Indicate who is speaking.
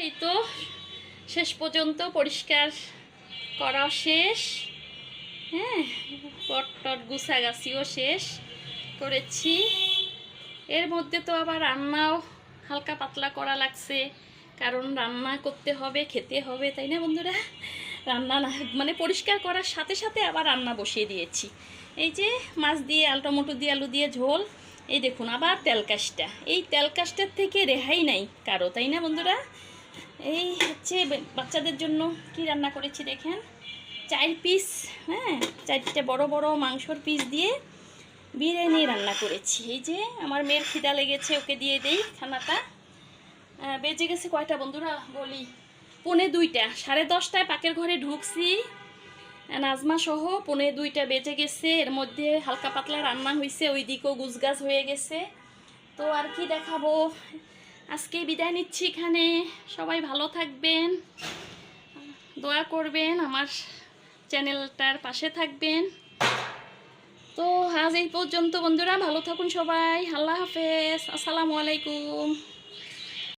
Speaker 1: এই তো শেষ পর্যন্ত পরিষ্কার করা শেষ। হ্যাঁ, পট গুছাগাছিও শেষ করেছি। এর মধ্যে তো আবার রান্নাও হালকা পাতলা করা লাগছে, কারণ রান্না করতে হবে, খেতে হবে, তাই না বন্ধুরা? রান্না না মানে পরিষ্কার করার সাথে সাথে আবার রান্না বসিয়ে দিয়েছি। এই যে মাছ দিয়ে টমেটো দিয়ে আলু দিয়ে ঝোল। এই দেখুন আবার তেলকাশটা, এই তেলকাশটার থেকে রেহাই নাই কারো, তাই না বন্ধুরা? এই হচ্ছে বাচ্চাদের জন্য কি রান্না করেছি দেখেন, 4 পিস, হ্যাঁ 4টে বড় বড় মাংসর পিস দিয়ে বিরিয়ানি রান্না করেছি। এই যে আমার মেয়ের খিদা লেগেছে, ওকে দিয়ে দেই খানাটা। বেজে গেছে কয়টা বন্ধুরা বলি, 1:45, 10:30টায় পাকের ঘরে ঢুকছি নাজমা সহ, 1:45 বেজে গেছে। এর মধ্যে হালকা পাতলা রান্না হয়েছে, ওই দিকেও গুছগাছ হয়ে গেছে। তো আর কি দেখাবো, আজকে বিদায় নিচ্ছি এখানে। সবাই ভালো থাকবেন, দোয়া করবেন, আমার চ্যানেলটার পাশে থাকবেন। তো আজ এই পর্যন্ত বন্ধুরা, ভালো থাকুন সবাই, আল্লাহ হাফেজ, আসসালামু আলাইকুম।